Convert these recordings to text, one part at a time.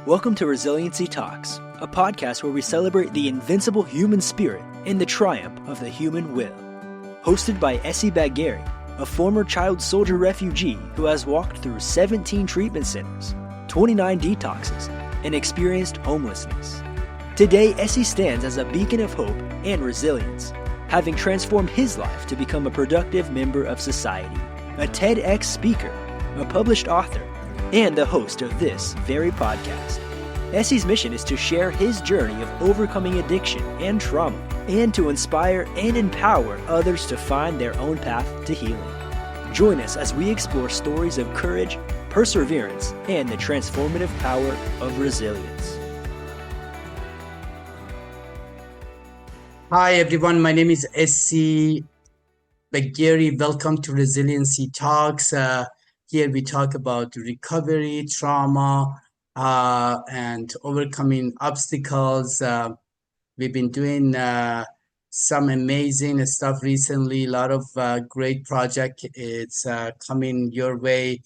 Welcome to Resiliency Talks, a podcast where we celebrate the invincible human spirit and the triumph of the human will. Hosted by Essi Bagheri, a former child soldier refugee who has walked through 17 treatment centers, 29 detoxes, and experienced homelessness. Today, Essi stands as a beacon of hope and resilience, having transformed his life to become a productive member of society, a TEDx speaker, a published author, and the host of this very podcast. Essi's mission is to share his journey of overcoming addiction and trauma, and to inspire and empower others to find their own path to healing. Join us as we explore stories of courage, perseverance, and the transformative power of resilience. Hi everyone, my name is Essi Bagheri. Welcome to Resiliency Talks. Here we talk about recovery, trauma, and overcoming obstacles. We've been doing some amazing stuff recently. A lot of great project. It's coming your way.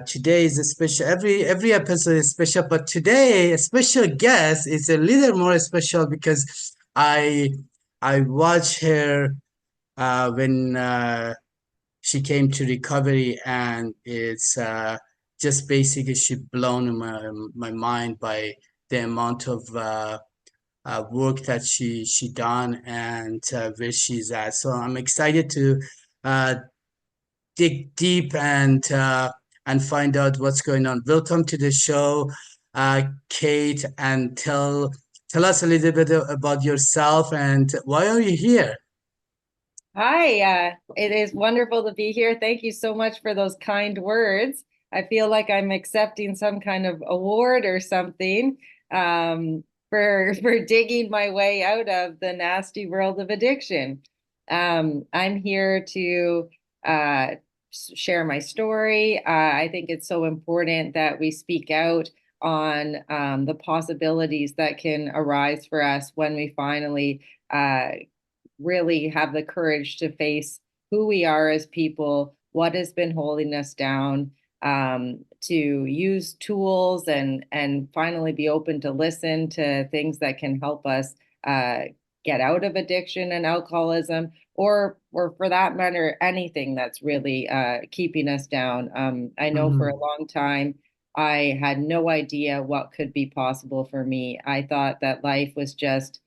Today is a special. Every episode is special, but today a special guest is a little more special because I watched her when she came to recovery, and it's just basically she blown my mind by the amount of work that she done and where she's at. So I'm excited to dig deep and find out what's going on. Welcome to the show, Kate, and tell us a little bit about yourself and why are you here? Hi, it is wonderful to be here. Thank you so much for those kind words. I feel like I'm accepting some kind of award or something for digging my way out of the nasty world of addiction. I'm here to share my story. I think it's so important that we speak out on the possibilities that can arise for us when we finally really have the courage to face who we are as people, what has been holding us down, to use tools and finally be open to listen to things that can help us get out of addiction and alcoholism, or for that matter, anything that's really keeping us down. I know for a long time, I had no idea what could be possible for me. I thought that life was just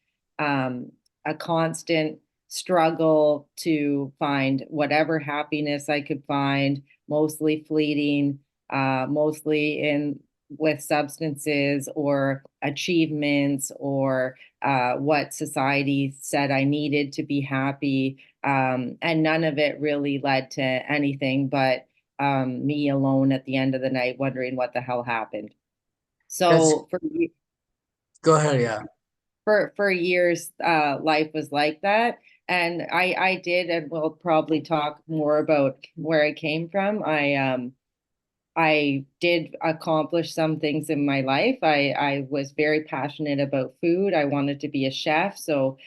a constant struggle to find whatever happiness I could find, mostly fleeting, mostly in with substances or achievements or what society said I needed to be happy. And none of it really led to anything but me alone at the end of the night wondering what the hell happened. So go ahead, yeah. For years, life was like that. And I did, and we'll probably talk more about where I came from. I did accomplish some things in my life. I was very passionate about food. I wanted to be a chef. So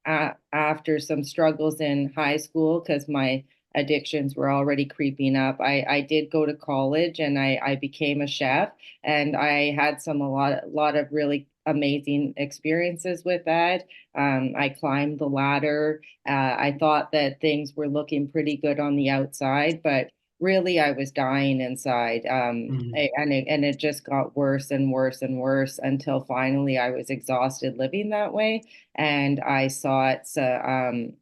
after some struggles in high school, because my addictions were already creeping up, I did go to college and I became a chef, and I had a lot of really amazing experiences with that. I climbed the ladder. I thought that things were looking pretty good on the outside, but really I was dying inside. And it just got worse and worse and worse until finally I was exhausted living that way. And I sought some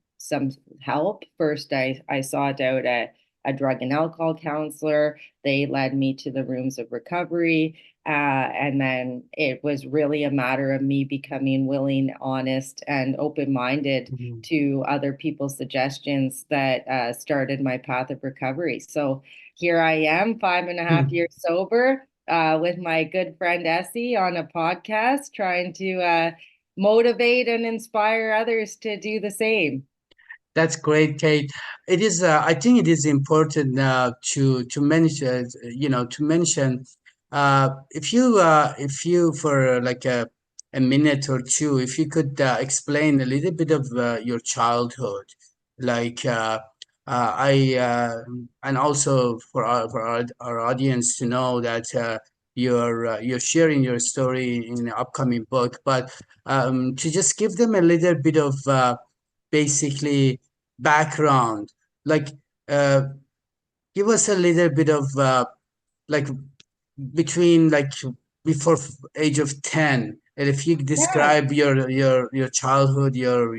help. First, I sought out a drug and alcohol counselor. They led me to the rooms of recovery. And then it was really a matter of me becoming willing, honest, and open-minded to other people's suggestions that started my path of recovery. So here I am, 5.5 years sober, with my good friend Essi on a podcast, trying to motivate and inspire others to do the same. That's great, Kate. It is. I think it is important to mention. If you for like a minute or two, if you could explain a little bit of your childhood, like I and also for our audience to know that you're sharing your story in the upcoming book, but to just give them a little bit of basically background, like uh, give us a little bit of like between like before age of 10, and if you Yeah, describe your childhood, your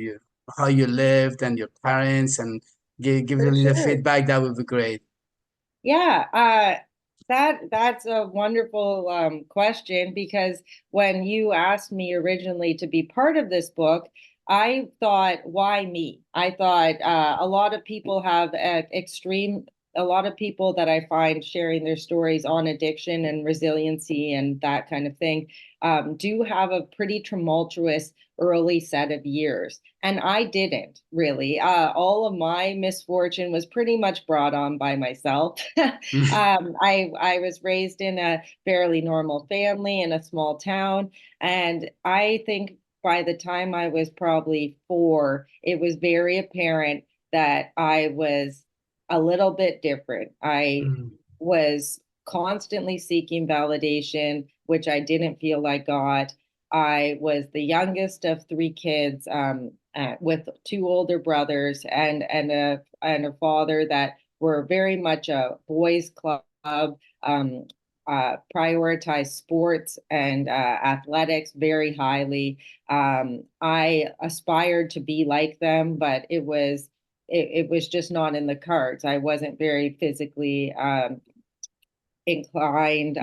how you lived and your parents, and give for a little sure. feedback, that would be great. Yeah, that's a wonderful question because when you asked me originally to be part of this book, I thought, why me? I thought a lot of people have a lot of people that I find sharing their stories on addiction and resiliency and that kind of thing do have a pretty tumultuous early set of years. And I didn't really. All of my misfortune was pretty much brought on by myself. I was raised in a fairly normal family in a small town, and I think by the time I was probably 4, it was very apparent that I was a little bit different. I Mhm. was constantly seeking validation, which I didn't feel I got. I was the youngest of 3 kids, with 2 older brothers and a father that were very much a boys' club, um, prioritized sports and athletics very highly. I aspired to be like them, but it was just not in the cards. I wasn't very physically inclined.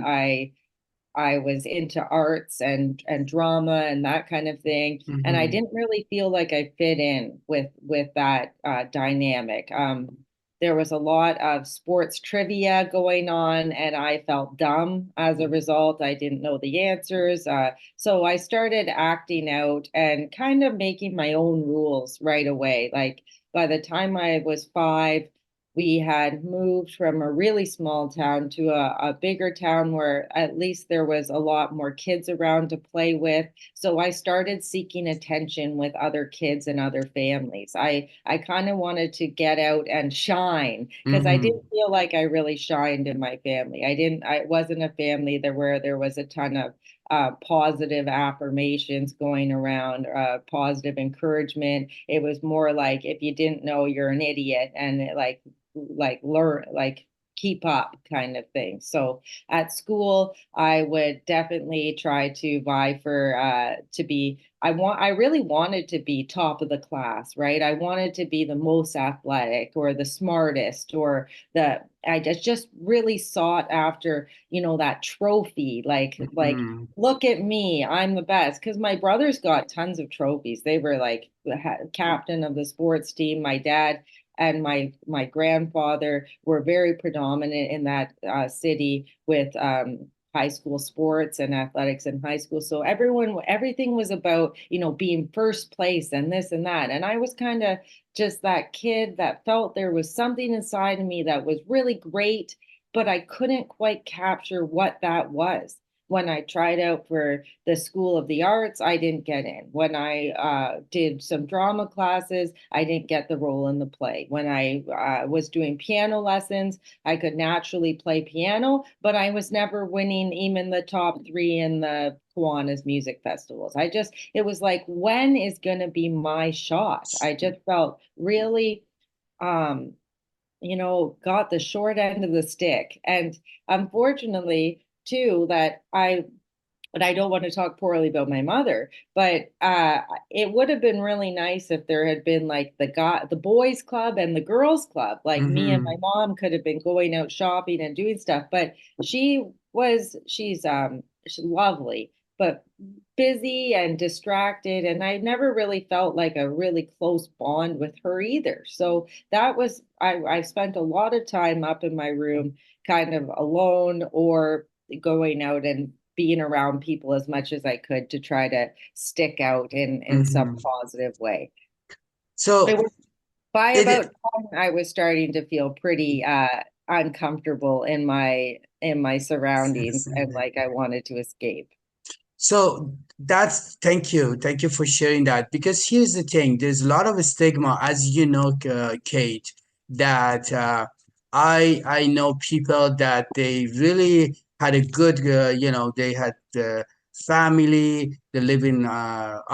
I was into arts and drama and that kind of thing, and I Mhm. didn't really feel like I fit in with that dynamic. There was a lot of sports trivia going on, and I felt dumb as a result. I didn't know the answers, so I started acting out and kind of making my own rules right away. Like by the time I was 5, we had moved from a really small town to a bigger town where at least there was a lot more kids around to play with. So I started seeking attention with other kids and other families. I kind of wanted to get out and shine because I Mhm. didn't feel like I really shined in my family. I wasn't a family there where there was a ton of positive affirmations going around, positive encouragement. It was more like if you didn't know, you're an idiot, and like learn, like keep up kind of thing. So at school, I would definitely try to vie for to be I really wanted to be top of the class, right? I wanted to be the most athletic or the smartest or the I just really sought after, that trophy, like Mhm. look at me, I'm the best. Because my brothers got tons of trophies. They were like the captain of the sports team. My dad and my grandfather were very predominant in that city with high school sports and athletics in high school. So everything was about, being first place and this and that. And I was kind of just that kid that felt there was something inside of me that was really great, but I couldn't quite capture what that was. When I tried out for the School of the Arts, I didn't get in. When I did some drama classes, I didn't get the role in the play. When I was doing piano lessons, I could naturally play piano, but I was never winning even the top 3 in the Kiwanis music festivals. It was like, when is going to be my shot? I just felt really, um, got the short end of the stick. And unfortunately, too, but I don't want to talk poorly about my mother, but it would have been really nice if there had been like the boys club and the girls club. Like me and my Mhm. mom could have been going out shopping and doing stuff, but she's lovely, but busy and distracted, and I never really felt like a really close bond with her either. So I spent a lot of time up in my room kind of alone or going out and being around people as much as I could to try to stick out in some Mhm. positive way. It So was by it about 10, I was starting to feel pretty uncomfortable in my surroundings and like I wanted to escape. So that's thank you for sharing that, because here's the thing: there's a lot of stigma, as you know, Kate, that I know people that they really had a good, they had family, they live in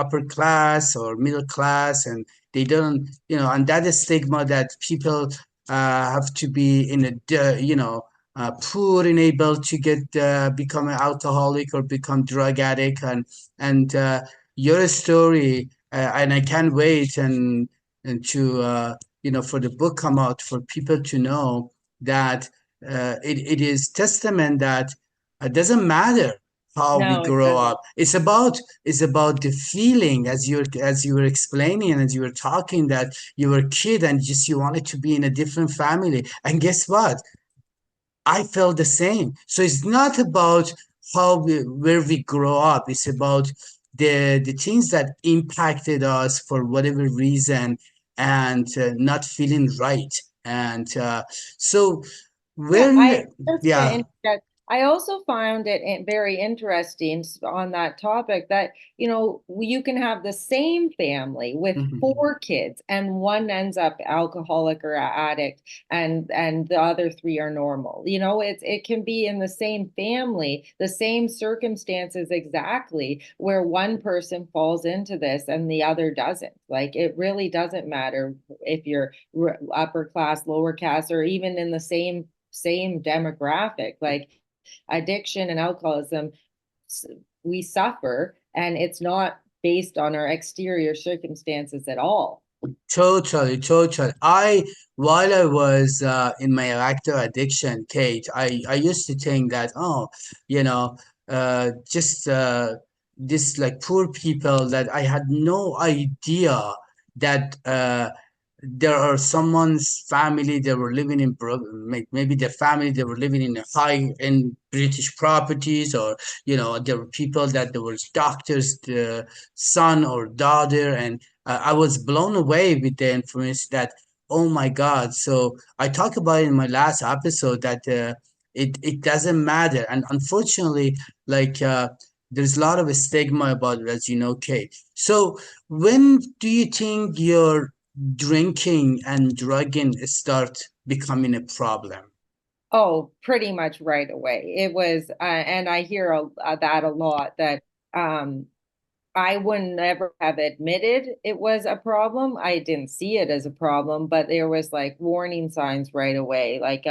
upper class or middle class, and they don't, and that is stigma that people have to be in poor and able to get become an alcoholic or become drug addict, and your story, and I can't wait and to for the book come out for people to know that it is testament that it doesn't matter how we No, it grow doesn't. up. It's about the feeling, as you were explaining and as you were talking, that you were a kid and just you wanted to be in a different family. And guess what? I felt the same. So it's not about where we grow up. It's about the things that impacted us for whatever reason, and not feeling right. And so Yeah, I when, just to yeah. interject, I also found it very interesting on that topic that, you can have the same family with Mhm. 4 kids and one ends up alcoholic or addict and the other 3 are normal. It can be in the same family, the same circumstances exactly where one person falls into this and the other doesn't. Like it really doesn't matter if you're upper class, lower class, or even in the same demographic. Like addiction and alcoholism, we suffer, and it's not based on our exterior circumstances at all. Totally, totally. While I was in my active addiction, Kate, I used to think that, oh, you know, just this like poor people, that I had no idea that there are someone's family they were living in, maybe their family they were living in a high in British properties, or there were people that there was doctors, son or daughter, and I was blown away with the information that, oh my God. So I talked about it in my last episode that it doesn't matter. And unfortunately, like there's a lot of stigma about it, as you know, Kate. So when do you think your drinking and drugging start becoming a problem? Oh, pretty much right away. It was, and I hear that a lot, that um, I would never have admitted it was a problem. I didn't see it as a problem, but there was like warning signs right away. Like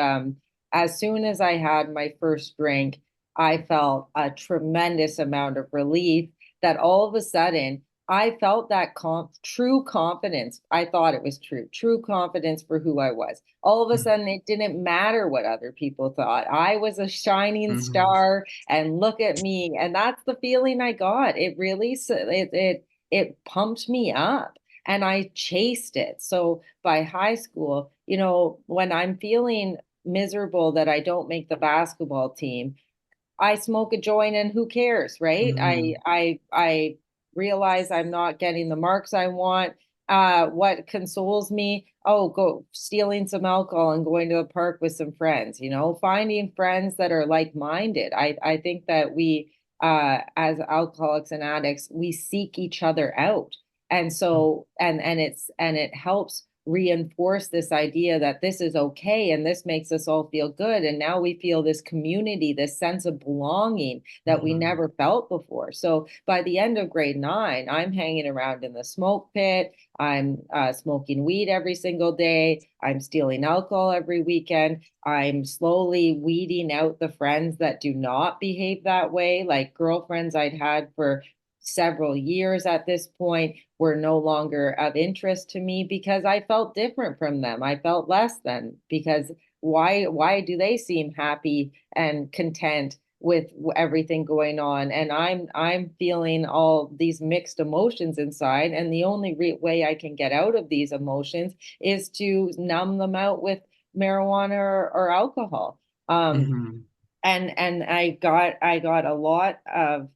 as soon as I had my first drink, I felt a tremendous amount of relief that all of a sudden I felt that true confidence. I thought it was true confidence for who I was. All of a sudden, it didn't matter what other people thought. I was a shining Mm-hmm. star, and look at me. And that's the feeling I got. It really it pumped me up, and I chased it. So by high school, when I'm feeling miserable that I don't make the basketball team, I smoke a joint and who cares, right? I Mm-hmm. I I realize I'm not getting the marks I want. What consoles me? Oh, go stealing some alcohol and going to a park with some friends, finding friends that are like-minded. I think that we as alcoholics and addicts, we seek each other out. And so and it helps reinforce this idea that this is okay and this makes us all feel good, and now we feel this community, this sense of belonging that we Mm-hmm. never felt before. So by the end of grade 9, I'm hanging around in the smoke pit. I'm smoking weed every single day. I'm stealing alcohol every weekend. I'm slowly weeding out the friends that do not behave that way. Like girlfriends I'd had for several years at this point were no longer of interest to me because I felt different from them. I felt less than, because why do they seem happy and content with everything going on, and I'm feeling all these mixed emotions inside, and the only way I can get out of these emotions is to numb them out with marijuana or alcohol. Mm-hmm. And I got a lot of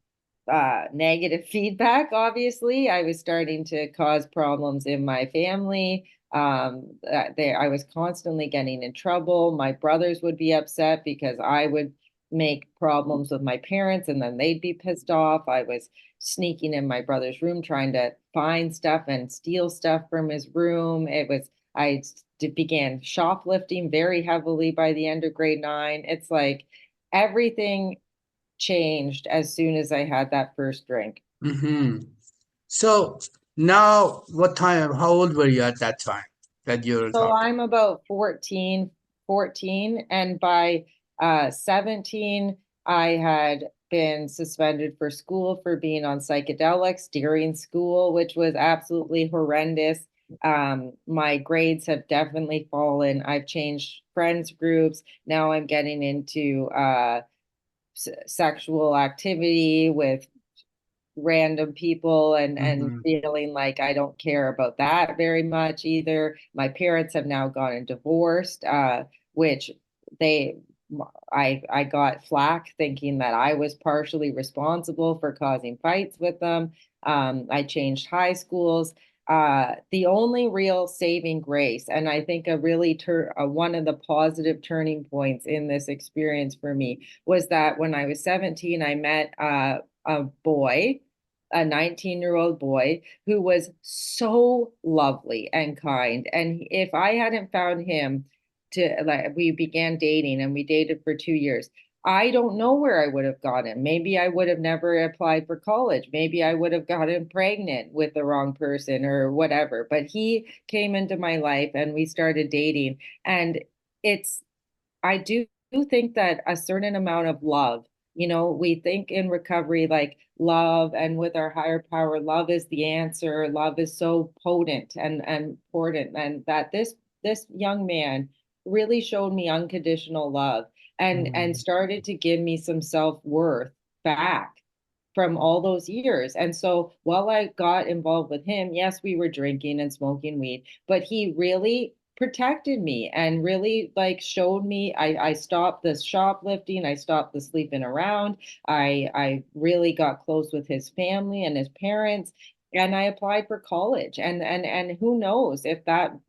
negative feedback. Obviously, I was starting to cause problems in my family. I was constantly getting in trouble. My brothers would be upset because I would make problems with my parents, and then they'd be pissed off. I was sneaking in my brother's room trying to find stuff and steal stuff from his room. I began shoplifting very heavily by the end of grade 9. It's like everything changed as soon as I had that first drink. Mm-hmm. So now, how old were you at that time that you were So talking? I'm about 14, and by 17, I had been suspended for school for being on psychedelics during school, which was absolutely horrendous. My grades have definitely fallen. I've changed friends groups. Now I'm getting into sexual activity with random people, and Mm-hmm. feeling like I don't care about that very much either. My parents have now gotten divorced, which they I got flack thinking that I was partially responsible for causing fights with them. I changed high schools. The only real saving grace, and I think a really one of the positive turning points in this experience for me, was that when I was 17, I met a boy, a 19-year-old boy who was so lovely and kind. And if I hadn't found him, we began dating and we dated for 2 years. I don't know where I would have gotten. Maybe I would have never applied for college. Maybe I would have gotten pregnant with the wrong person or whatever. But he came into my life and we started dating. And it's I do think that a certain amount of love, we think in recovery like love, and with our higher power, love is the answer. Love is so potent and important. And that this young man really showed me unconditional love, and Mm-hmm. started to give me some self-worth back from all those years. And so while I got involved with him, yes, we were drinking and smoking weed, but he really protected me and really like showed me. I stopped the shoplifting, I stopped the sleeping around. I really got close with his family and his parents, and I applied for college. And who knows if that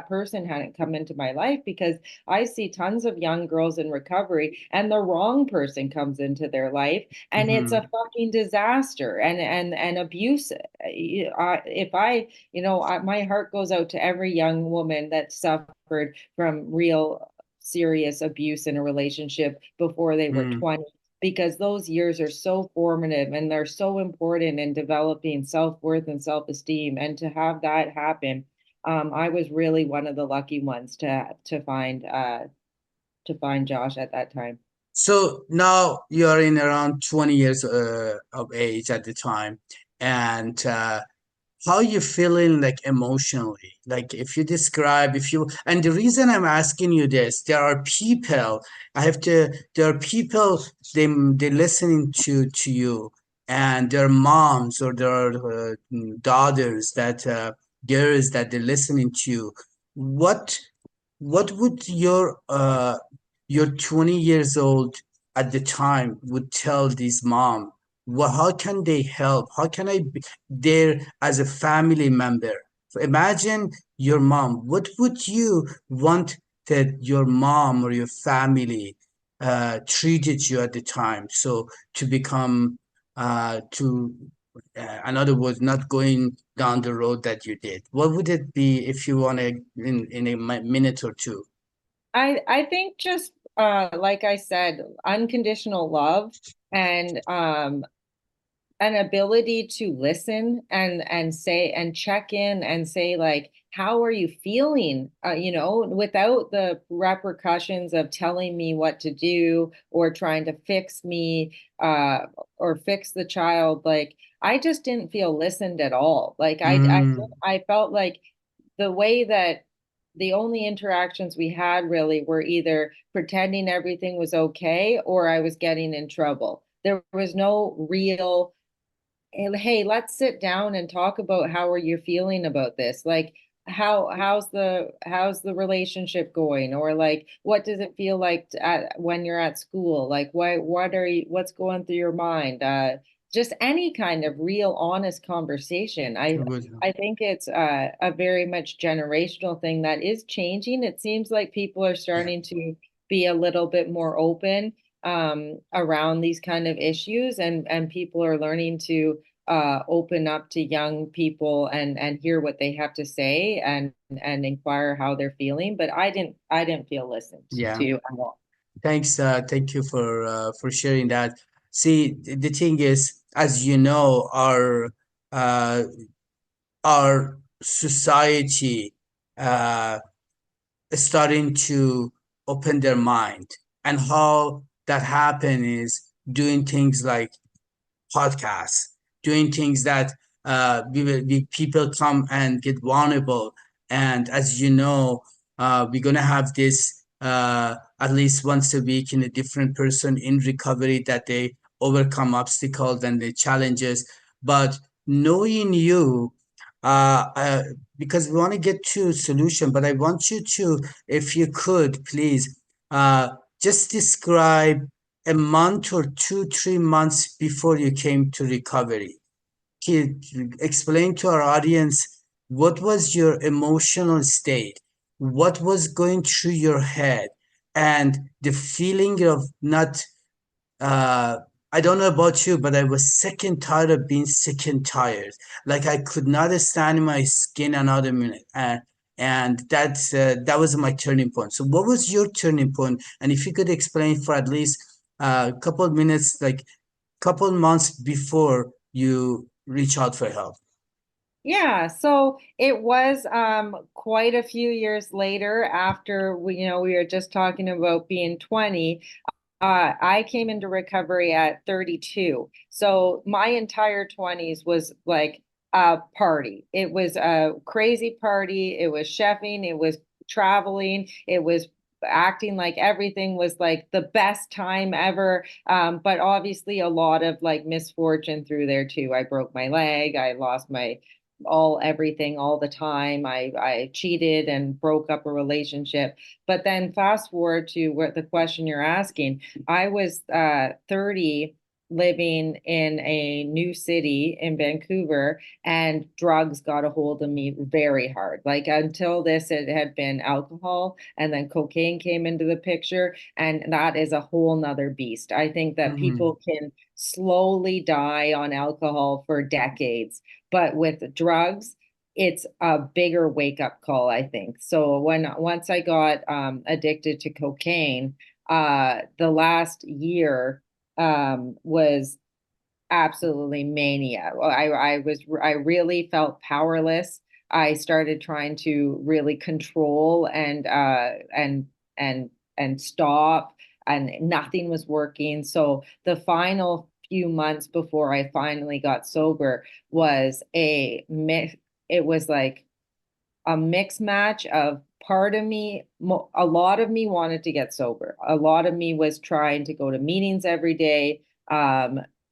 person hadn't come into my life, because I see tons of young girls in recovery and the wrong person comes into their life and it's a Mm-hmm. fucking disaster and abuse. If I, my heart goes out to every young woman that suffered from real serious abuse in a relationship before they were 20, because those years are so formative and they're so important in developing self-worth and self-esteem. And to have that happen, I was really one of the lucky ones to find Josh at that time. So now you're in around 20 years of age at the time, and how you feeling like emotionally? Like if you describe, if you, and the reason I'm asking you this, there are people, they listening to you, and their moms or their daughters girls that they're listening to you. What what would your 20 years old at the time would tell this mom? Well, how can they help? How can I be there as a family member? So imagine your mom. What would you want that your mom or your family treated you at the time? So to become to in other words, not going down the road that you did. What would it be if you want to in a minute or two? I think just like I said, unconditional love, and an ability to listen and say and check in and say like, how are you feeling, without the repercussions of telling me what to do or trying to fix me, or fix the child. Like, I just didn't feel listened at all. Like Mm, I felt like the way that the only interactions we had really were either pretending everything was okay or I was getting in trouble. There was no real, hey, let's sit down and talk about how are you feeling about this? Like, how's the relationship going? Or like, what does it feel like when you're at school? Like, what's going through your mind? Just any kind of real honest conversation. it I was, I think it's a very much generational thing that is changing. It seems like people are yeah, starting to be a little bit more open around these kind of issues, and people are learning to open up to young people and hear what they have to say and inquire how they're feeling. But I didn't feel listened yeah. to at all. Thanks. Thank you for sharing that. See, the thing is, as you know, uh, our society uh, is starting to open their mind, and how that happen is doing things like podcasts, doing things that people come and get vulnerable. And as you know, we're gonna have this at least once a week in a different person in recovery that they overcome obstacles and the challenges. But knowing you, uh, uh, because we want to get to solution, but I want you to, if you could, please, just describe a month or 2, 3 months before you came to recovery. Explain to our audience what was your emotional state, what was going through your head, and the feeling of not uh, I don't know about you, but I was sick and tired of being sick and tired. Like I could not stand in my skin another minute. And that was my turning point. So what was your turning point? And if you could explain for at least a couple of minutes, like couple months before you reach out for help. Yeah, so it was quite a few years later after we were just talking about being 20. I came into recovery at 32. So my entire 20s was like a party. It was a crazy party. It was chefing, it was traveling, it was acting like everything was like the best time ever. But obviously a lot of like misfortune through there too. I broke my leg, I lost my all everything all the time. I cheated and broke up a relationship. But then fast forward to what the question you're asking. I was 30, living in a new city in Vancouver, and drugs got a hold of me very hard. Like until this, it had been alcohol, and then cocaine came into the picture, and that is a whole nother beast. I think that Mhm. people can slowly die on alcohol for decades, but with drugs, it's a bigger wake up call, I think. So once I got addicted to cocaine, the last year was absolutely mania. I really felt powerless. I started trying to really control and stop, and nothing was working. So the final few months before I finally got sober was a mix. It was like a mixed match of part of me, a lot of me wanted to get sober. A lot of me was trying to go to meetings every day,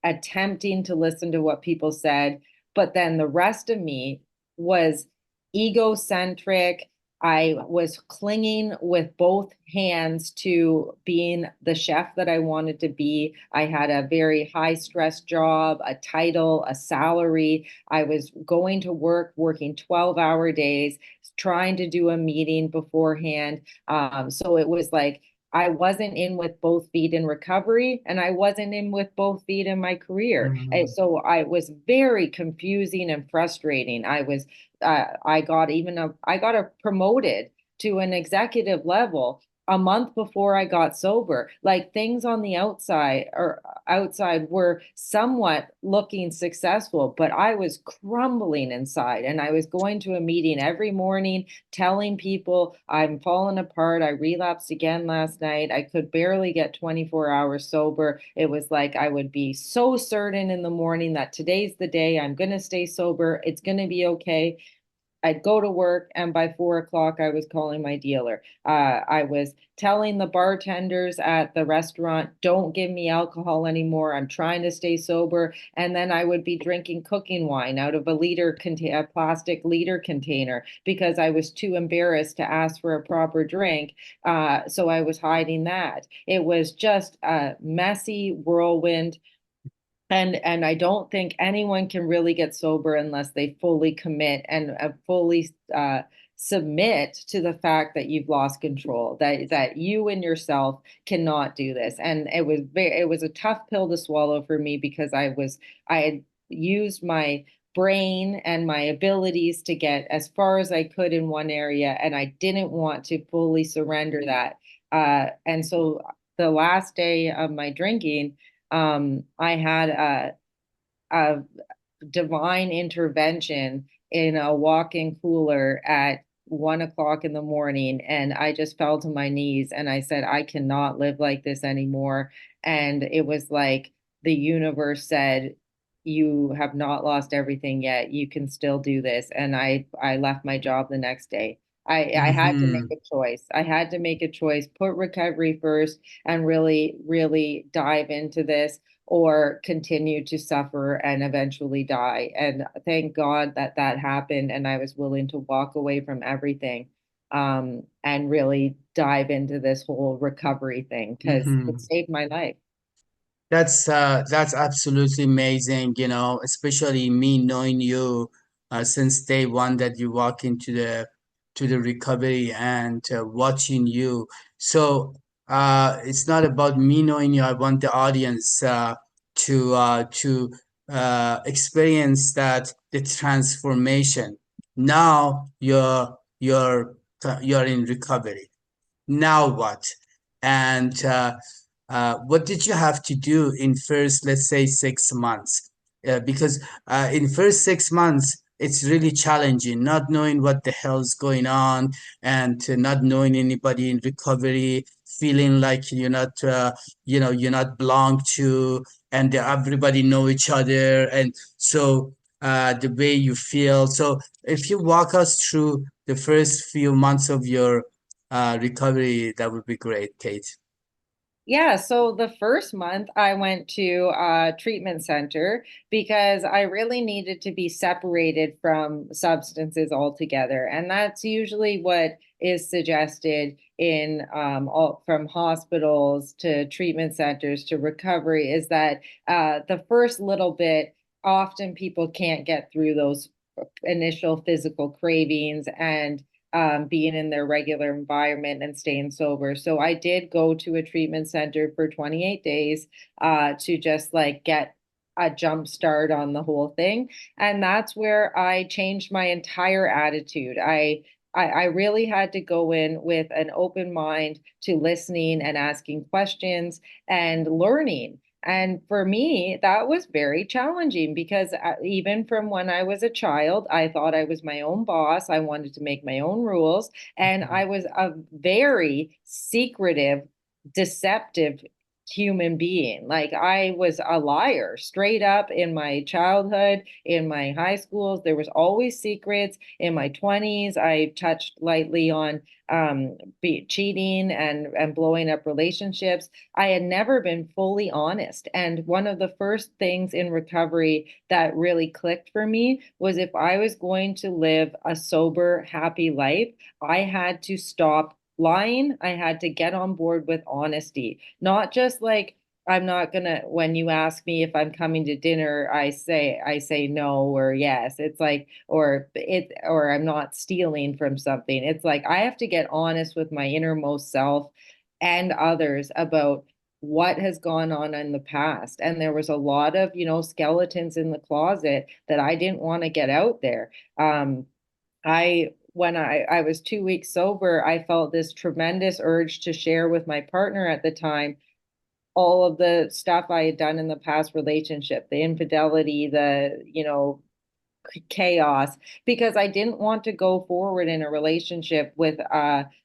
attempting to listen to what people said. But then the rest of me was egocentric. I was clinging with both hands to being the chef that I wanted to be. I had a very high stress job, a title, a salary. I was going to work, working 12-hour days, trying to do a meeting beforehand. So it was like I wasn't in with both feet in recovery, and I wasn't in with both feet in my career. And Mhm. so I was very confusing and frustrating. I got a promoted to an executive level a month before I got sober. Like things on the outside were somewhat looking successful, but I was crumbling inside. And I was going to a meeting every morning telling people I'm falling apart. I relapsed again last night. I could barely get 24 hours sober. It was like I would be so certain in the morning that today's the day I'm going to stay sober. It's going to be okay. I'd go to work, and by 4 o'clock, I was calling my dealer. I was telling the bartenders at the restaurant, don't give me alcohol anymore. I'm trying to stay sober. And then I would be drinking cooking wine out of a plastic liter container because I was too embarrassed to ask for a proper drink. So I was hiding that. It was just a messy whirlwind, and I don't think anyone can really get sober unless they fully commit and fully submit to the fact that you've lost control, that you and yourself cannot do this. And it was a tough pill to swallow for me because I had used my brain and my abilities to get as far as I could in one area, and I didn't want to fully surrender that. And so the last day of my drinking, I had a divine intervention in a walk-in cooler at 1 o'clock in the morning. And I just fell to my knees and I said, I cannot live like this anymore. And it was like the universe said, you have not lost everything yet. You can still do this. And I left my job the next day. I had to make Hmm. a choice. I had to make a choice, put recovery first and really, really dive into this, or continue to suffer and eventually die. And thank God that that happened, and I was willing to walk away from everything, and really dive into this whole recovery thing because it Hmm. saved my life. That's absolutely amazing, especially me knowing you since day one that you walk into the recovery and watching you. So it's not about me knowing you. I want the audience to experience that the transformation. Now you're in recovery. Now what? And what did you have to do in first, let's say, 6 months? Because in first 6 months, it's really challenging, not knowing what the hell's going on, and not knowing anybody in recovery, feeling like you're not belong to, and everybody know each other, and so the way you feel. So if you walk us through the first few months of your recovery, that would be great, Kate. Yeah, so the first month I went to a treatment center because I really needed to be separated from substances altogether. And that's usually what is suggested in all from hospitals to treatment centers to recovery, is that the first little bit, often people can't get through those initial physical cravings and being in their regular environment and staying sober. So I did go to a treatment center for 28 days to just like get a jump start on the whole thing. And that's where I changed my entire attitude. I really had to go in with an open mind to listening and asking questions and learning. And for me, that was very challenging because even from when I was a child, I thought I was my own boss. I wanted to make my own rules. And I was a very secretive, deceptive human being. Like I was a liar straight up in my childhood, in my high schools. There was always secrets. In my 20s, I touched lightly on cheating and blowing up relationships. I had never been fully honest. And one of the first things in recovery that really clicked for me was if I was going to live a sober, happy life, I had to stop lying. I had to get on board with honesty, not just like, I'm not gonna, when you ask me if I'm coming to dinner, I say no or yes. It's like, or I'm not stealing from something. It's like I have to get honest with my innermost self and others about what has gone on in the past. And there was a lot of, skeletons in the closet that I didn't want to get out there. When I was 2 weeks sober, I felt this tremendous urge to share with my partner at the time all of the stuff I had done in the past relationship, the infidelity, the, chaos, because I didn't want to go forward in a relationship with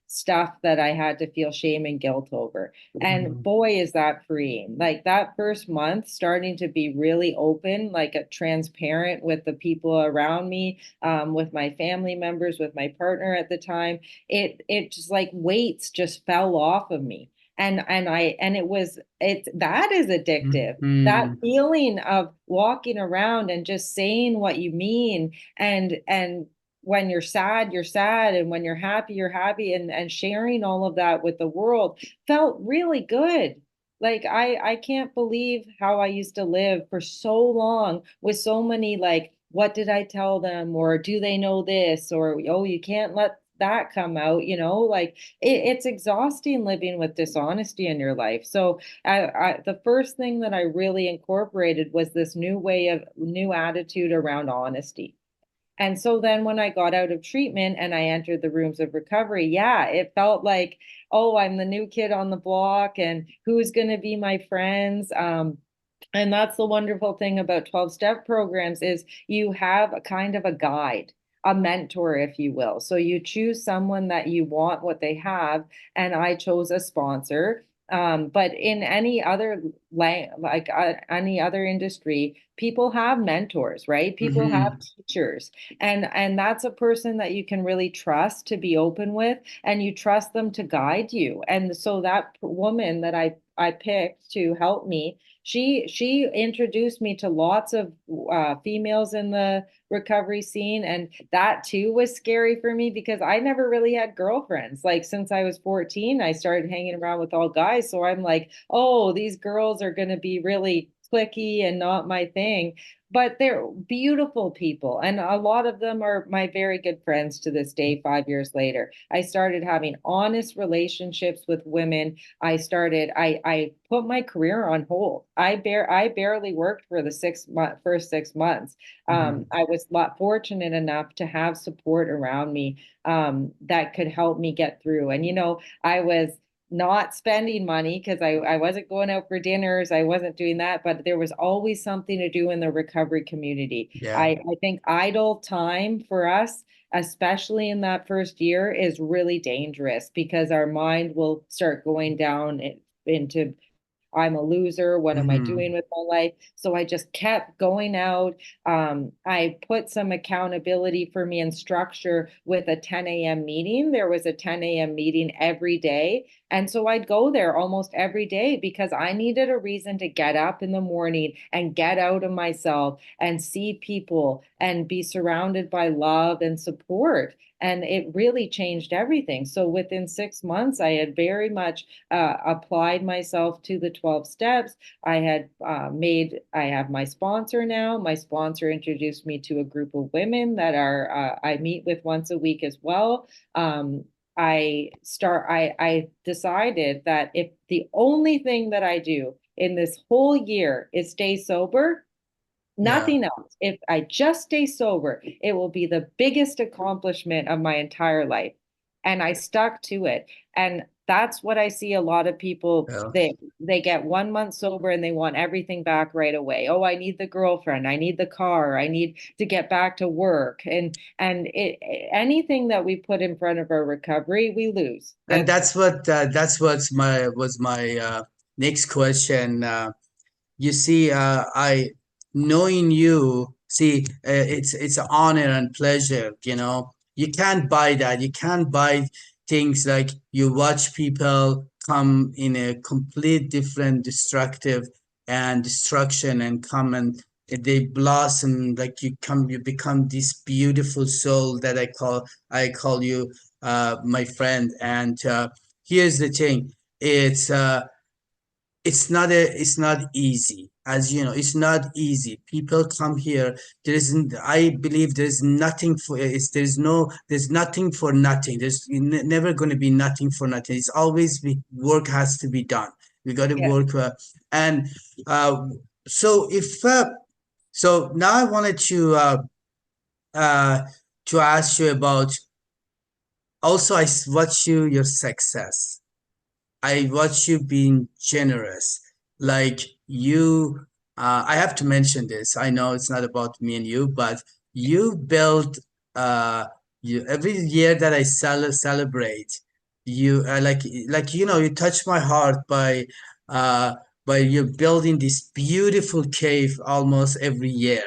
stuff that I had to feel shame and guilt over. And Mhm. boy, is that freeing. Like that first month, starting to be really open, like a transparent with the people around me, with my family members, with my partner at the time, it just like weights just fell off of me. And it that is addictive, that Mhm. feeling of walking around and just saying what you mean, and when you're sad, and when you're happy, and sharing all of that with the world felt really good. Like I can't believe how I used to live for so long with so many like, what did I tell them, or do they know this, or oh, you can't let that come out, like it's exhausting living with dishonesty in your life. So the first thing that I really incorporated was this new attitude around honesty. And so then when I got out of treatment and I entered the rooms of recovery, yeah, it felt like, oh, I'm the new kid on the block and who's going to be my friends? And that's the wonderful thing about 12-step programs is you have a kind of a guide, a mentor, if you will. So you choose someone that you want what they have, and I chose a sponsor. But in any other any other industry, people have mentors, right? People have Hmm. teachers, and that's a person that you can really trust to be open with, and you trust them to guide you. And so that woman that I picked to help me, she introduced me to lots of females in the recovery scene, and that too was scary for me because I never really had girlfriends. Like since I was 14, I started hanging around with all guys, so I'm like, oh, these girls are going to be really clicky and not my thing. But they're beautiful people, and a lot of them are my very good friends to this day. 5 years later, I started having honest relationships with women. I put my career on hold. I barely worked for the first 6 months. Hmm. I was fortunate enough to have support around me, that could help me get through. And I was not spending money because I wasn't going out for dinners. I wasn't doing that, but there was always something to do in the recovery community. Yeah. I think idle time for us, especially in that first year, is really dangerous because our mind will start going down into, I'm a loser. What am I Hmm. doing with my life? So I just kept going out. I put some accountability for me and structure with a 10 a.m. meeting. There was a 10 a.m. meeting every day. And so I'd go there almost every day because I needed a reason to get up in the morning and get out of myself and see people and be surrounded by love and support. And it really changed everything. So within 6 months, I had very much applied myself to the 12 steps. I have my sponsor now. My sponsor introduced me to a group of women that I meet with once a week as well. I decided that if the only thing that I do in this whole year is stay sober, Yeah. nothing else. If I just stay sober, it will be the biggest accomplishment of my entire life. And I stuck to it. And that's what I see a lot of people, Yeah. they get 1 month sober and they want everything back right away. Oh, I need the girlfriend, I need the car, I need to get back to work. Anything that we put in front of our recovery, we lose. And That's that's what's my was my next question. You see, I knowing you, see, it's an honor and pleasure. You can't buy that. You can't buy things like you watch people come in a complete different destructive and destruction and come and they blossom like you become this beautiful soul that I call you my friend. And here's the thing. It's it's not easy, as you know. It's not easy. People come here. There isn't, I believe there's nothing for it's there's nothing for nothing. There's never going to be nothing for nothing. It's always work has to be done. We got to yeah. work. And uh, so if so now I wanted uh to ask you about, also watch your success. I watch you being generous. Like you, I have to mention this. I know it's not about me and you, but you build, every year that I celebrate, you you touch my heart uh, by you building this beautiful cave almost every year.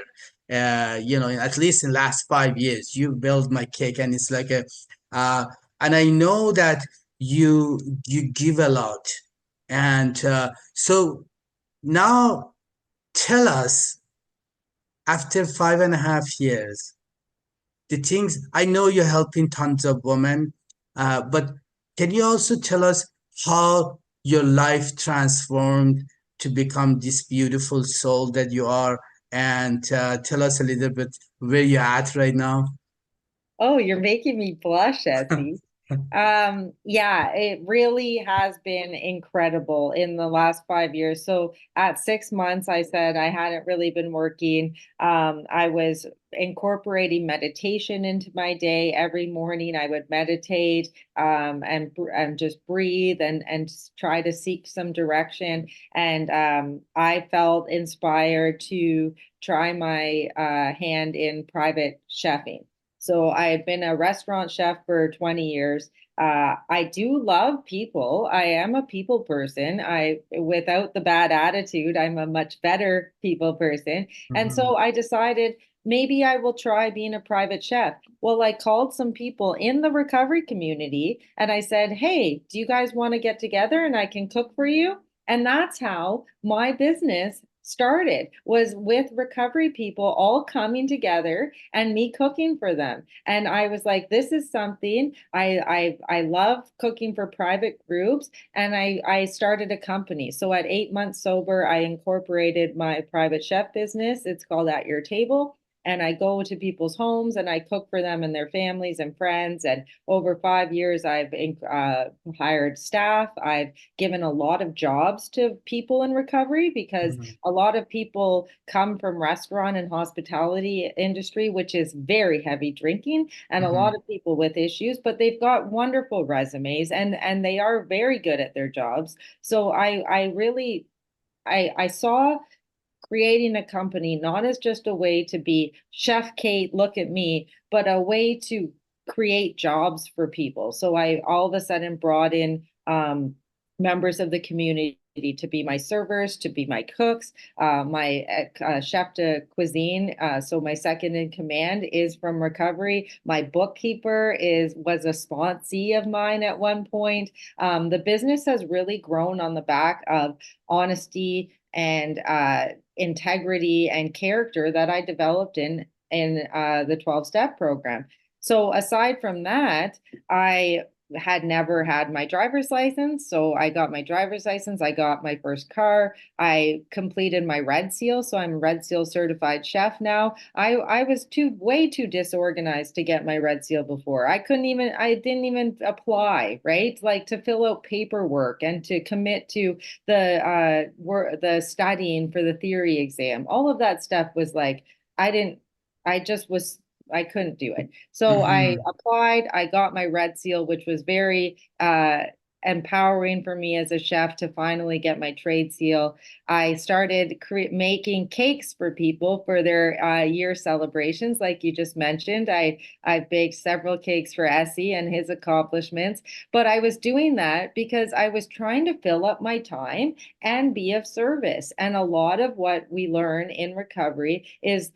At least in last 5 years, you build my cake, and it's like uh, and I know that you you give a lot. And so now tell us, after 5.5 years, the things, I know you're helping tons of women, but can you also tell us how your life transformed to become this beautiful soul that you are? And tell us a little bit where you're at right now. Oh, you're making me blush, Essie. Yeah, it really has been incredible in the last 5 years. So at 6 months, I said I hadn't really been working. I was incorporating meditation into my day. Every morning I would meditate, and just breathe and try to seek some direction. And I felt inspired to try my hand in private chefing. So I had been a restaurant chef for 20 years. I do love people. I am a people person. Without the bad attitude, I'm a much better people person. And Mhm. so I decided maybe I will try being a private chef. Well, I called some people in the recovery community and I said, hey, do you guys want to get together and I can cook for you? And that's how my business started, was with recovery people all coming together and me cooking for them. And I was like, this is something I love cooking for private groups. And I started a company. So at 8 months sober, I incorporated my private chef business. It's called At Your Table. And I go to people's homes and I cook for them and their families and friends. And over 5 years, I've hired staff. I've given a lot of jobs to people in recovery, because Mhm. a lot of people come from restaurant and hospitality industry, which is very heavy drinking, and a lot Mhm. of people with issues, but they've got wonderful resumes and they are very good at their jobs. So I really I saw creating a company not as just a way to be Chef Kate, look at me, but a way to create jobs for people. So I all of a sudden brought in members of the community to be my servers, to be my cooks, my chef de cuisine. So my second in command is from recovery. My bookkeeper was a sponsee of mine at one point. The business has really grown on the back of honesty and integrity and character that I developed in the 12-step program. So aside from that, I had never had my driver's license. So I got my driver's license. I got my first car. I completed my Red Seal. So I'm a Red Seal certified chef now. I was way too disorganized to get my Red Seal before. I didn't even apply, right? Like to fill out paperwork and to commit to the studying for the theory exam. All of that stuff was like, I didn't, I just was, I couldn't do it. So I Mhm. applied, I got my Red Seal, which was very empowering for me as a chef to finally get my trade seal. I started making cakes for people for their year celebrations, like you just mentioned. I baked several cakes for Essi and his accomplishments, but I was doing that because I was trying to fill up my time and be of service. And a lot of what we learn in recovery is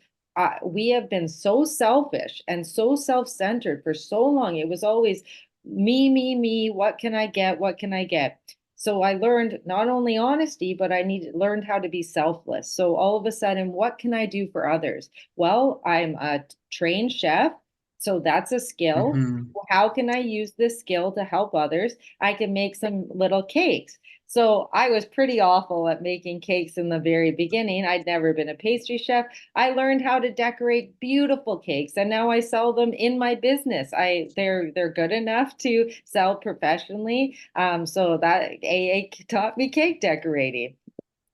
we have been so selfish and so self-centered for so long. It was always me, me, me. What can I get? What can I get? So I learned not only honesty, but learned how to be selfless. So all of a sudden, what can I do for others? Well, I'm a trained chef, so that's a skill. Mhm. How can I use this skill to help others? I can make some little cakes. So I was pretty awful at making cakes in the very beginning. I'd never been a pastry chef. I learned how to decorate beautiful cakes, and now I sell them in my business. They're good enough to sell professionally. So that AA taught me cake decorating.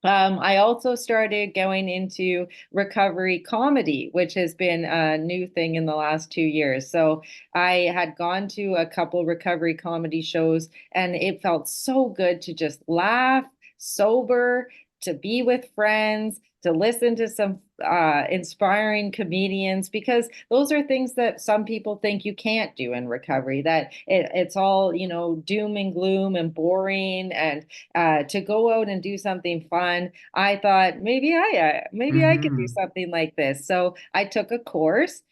I also started going into recovery comedy, which has been a new thing in the last 2 years. So I had gone to a couple recovery comedy shows, and it felt so good to just laugh, sober, to be with friends, to listen to some inspiring comedians, because those are things that some people think you can't do in recovery, that it's all, doom and gloom and boring. And to go out and do something fun, I thought maybe I could do Mhm. something like this. So I took a course.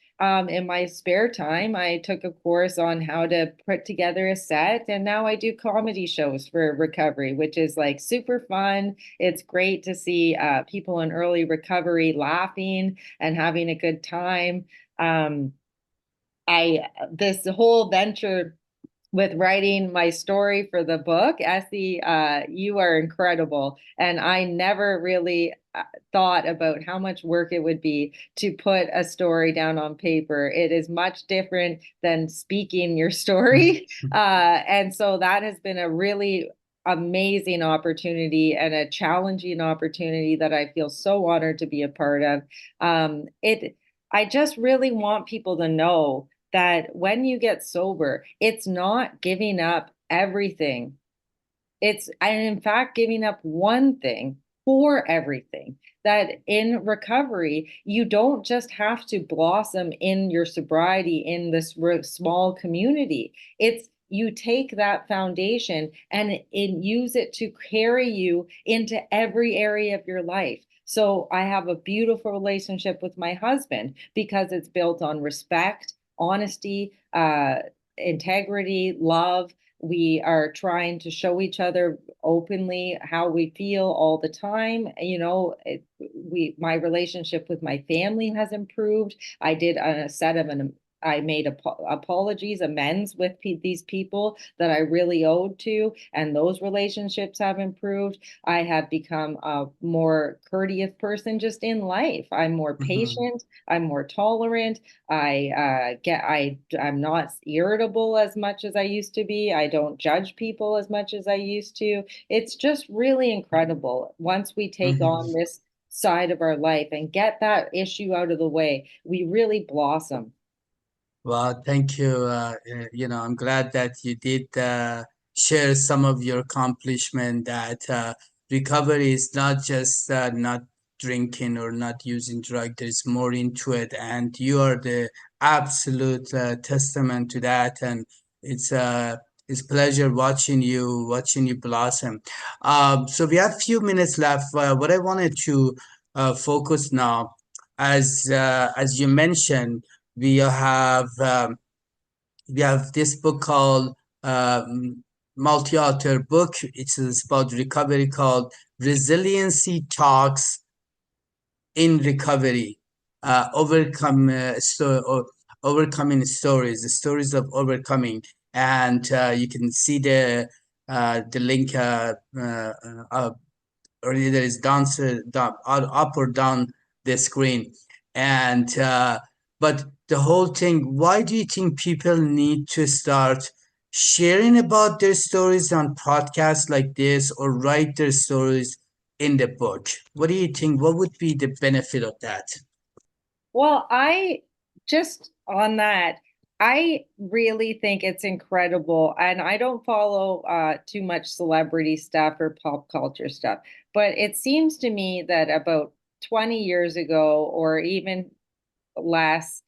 In my spare time, I took a course on how to put together a set, and now I do comedy shows for recovery, which is like super fun. It's great to see people in early recovery laughing and having a good time. Um, I This whole venture with writing my story for the book, Essie, you are incredible. And I never really thought about how much work it would be to put a story down on paper. It is much different than speaking your story. And so that has been a really amazing opportunity and a challenging opportunity that I feel so honored to be a part of. I just really want people to know that when you get sober, it's not giving up everything. And in fact, giving up one thing for everything. That in recovery, you don't just have to blossom in your sobriety in this small community. It's you take that foundation and use it to carry you into every area of your life. So I have a beautiful relationship with my husband because it's built on respect, honesty, integrity, love. We are trying to show each other openly how we feel all the time. My relationship with my family has improved. I did a set of I made apologies, amends with these people that I really owed to, and those relationships have improved. I have become a more courteous person just in life. I'm more patient. I'm more tolerant. I'm not irritable as much as I used to be. I don't judge people as much as I used to. It's just really incredible. Once we take on this side of our life and get that issue out of the way, we really blossom. Well, thank you. I'm glad that you did share some of your accomplishment. That recovery is not just not drinking or not using drug. There's more into it, and you are the absolute testament to that. And it's pleasure watching you blossom. So we have a few minutes left. What I wanted to focus now, as you mentioned, we have um, we have this book called multi-author book. It's about recovery called Resiliency Talks in Recovery, overcoming stories, the stories of overcoming, and you can see the link or either it's up or down the screen. And but the whole thing, why do you think people need to start sharing about their stories on podcasts like this or write their stories in the book? What do you think? What would be the benefit of that? Well, I just on that, I really think it's incredible. And I don't follow too much celebrity stuff or pop culture stuff, but it seems to me that about 20 years ago, or even less,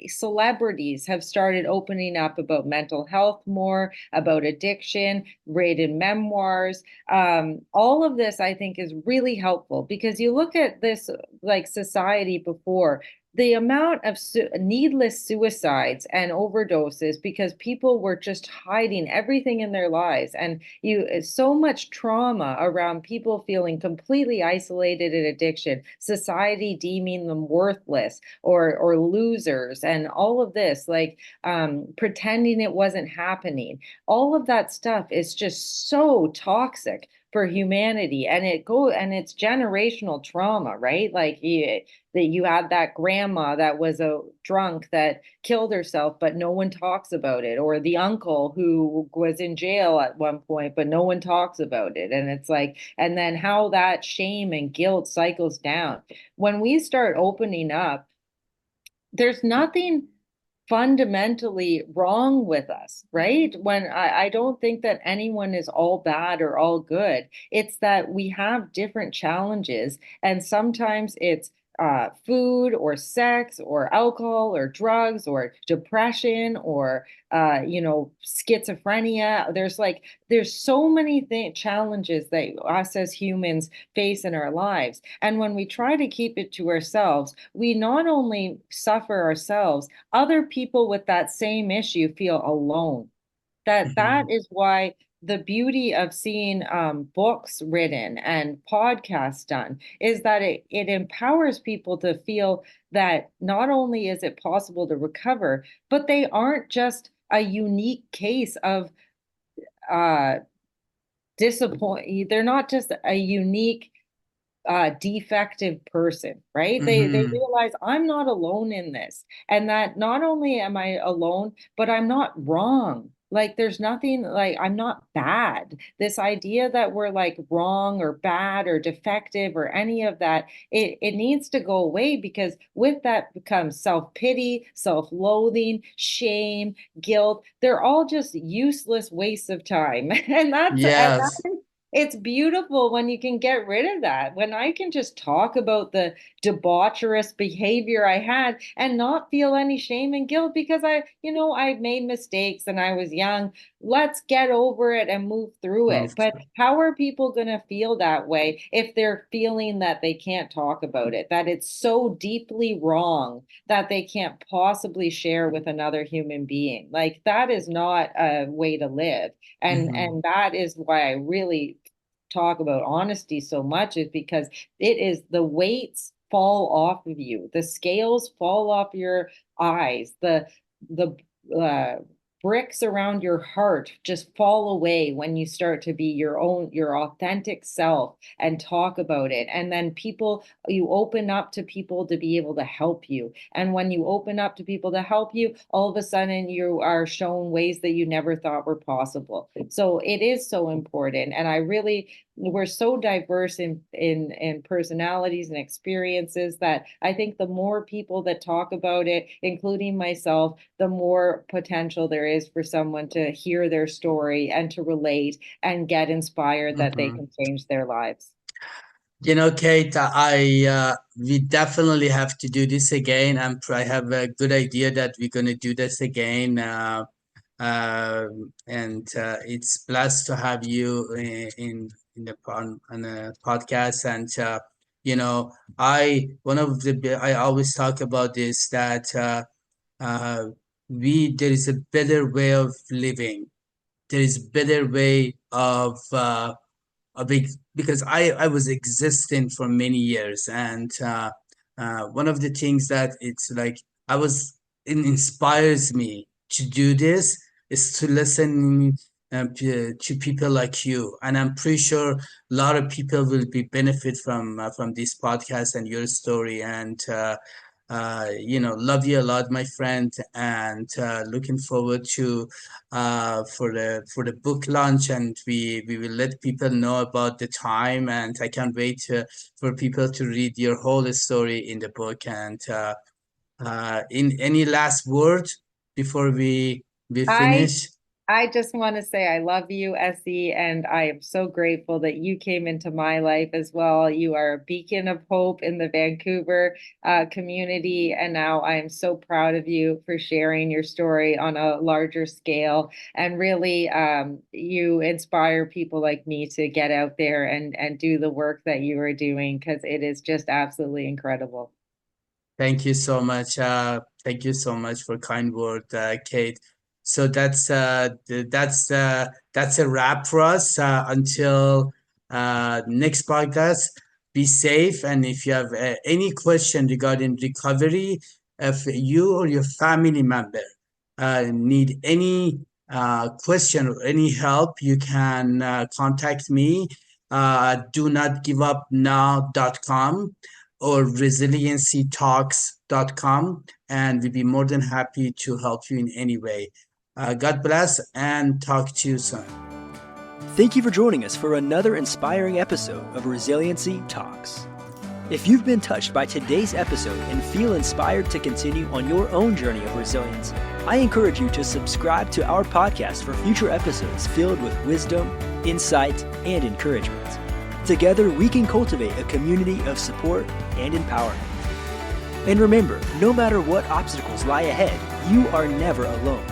celebrities have started opening up about mental health more, about addiction, written memoirs. All of this I think is really helpful because you look at this like society before, the amount of needless suicides and overdoses because people were just hiding everything in their lives, and so much trauma around people feeling completely isolated in addiction, society deeming them worthless or losers, and all of this, like pretending it wasn't happening. All of that stuff is just so toxic for humanity, and it's generational trauma, right? Like that you had that grandma that was a drunk that killed herself, but no one talks about it, or the uncle who was in jail at one point, but no one talks about it. And it's like, and then how that shame and guilt cycles down. When we start opening up, there's nothing fundamentally wrong with us, right? I don't think that anyone is all bad or all good. It's that we have different challenges, and sometimes it's food or sex or alcohol or drugs or depression or schizophrenia. There's so many challenges that us as humans face in our lives, and when we try to keep it to ourselves, we not only suffer ourselves, other people with that same issue feel alone. That is why the beauty of seeing books written and podcasts done is that it empowers people to feel that not only is it possible to recover, but they aren't just a unique case of uh, disappoint. They're not just a unique defective person, right? They Mm-hmm. realize I'm not alone in this, and that not only am I alone, but I'm not wrong. Like there's nothing, like I'm not bad. This idea that we're like wrong or bad or defective or any of that, it needs to go away, because with that becomes self-pity, self-loathing, shame, guilt. They're all just useless wastes of time. Yes. It's beautiful when you can get rid of that. When I can just talk about the debaucherous behavior I had and not feel any shame and guilt because I made mistakes and I was young. Let's get over it and move through it. But how are people going to feel that way if they're feeling that they can't talk about it, that it's so deeply wrong that they can't possibly share with another human being? Like that is not a way to live. And Mm-hmm. and that is why I really talk about honesty so much, is because it is the weights fall off of you, the scales fall off your eyes, the uh, bricks around your heart just fall away when you start to be your authentic self and talk about it. And then you open up to people to be able to help you, and when you open up to people to help you, all of a sudden you are shown ways that you never thought were possible. So it is so important. And we're so diverse in personalities and experiences that I think the more people that talk about it, including myself, the more potential there is for someone to hear their story and to relate and get inspired that they Mm-hmm. can change their lives. Kate, we definitely have to do this again. I have a good idea that we're going to do this again. And it's blessed to have you in the on the podcast. And I always talk about this, that uh, there is a better way of living. There is better way of a big because I was existing for many years, and one of the things that it's like it inspires me to do this is to listen to people like you, and I'm pretty sure a lot of people will be benefit from this podcast and your story. And love you a lot, my friend, and looking forward to for the book launch, and we will let people know about the time. And I can't wait for people to read your whole story in the book. And in any last word before we I finish? I just want to say I love you, Essie, and I am so grateful that you came into my life as well. You are a beacon of hope in the Vancouver community, and now I am so proud of you for sharing your story on a larger scale. And really, you inspire people like me to get out there and do the work that you are doing, because it is just absolutely incredible. Thank you so much. Thank you so much for kind word, Kate. So that's a wrap for us. Until next podcast, be safe. And if you have any question regarding recovery, if you or your family member need any question or any help, you can contact me. Do not give up now.com or resiliencytalks.com, and we'd be more than happy to help you in any way. God bless, and talk to you soon. Thank you for joining us for another inspiring episode of Resiliency Talks. If you've been touched by today's episode and feel inspired to continue on your own journey of resilience, I encourage you to subscribe to our podcast for future episodes filled with wisdom, insight, and encouragement. Together, we can cultivate a community of support and empowerment. And remember, no matter what obstacles lie ahead, you are never alone.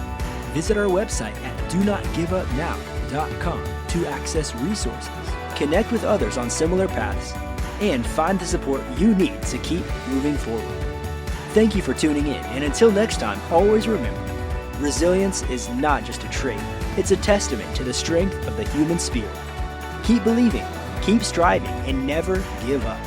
Visit our website at donotgiveupnow.com to access resources, connect with others on similar paths, and find the support you need to keep moving forward. Thank you for tuning in, and until next time, always remember, resilience is not just a trait, it's a testament to the strength of the human spirit. Keep believing, keep striving, and never give up.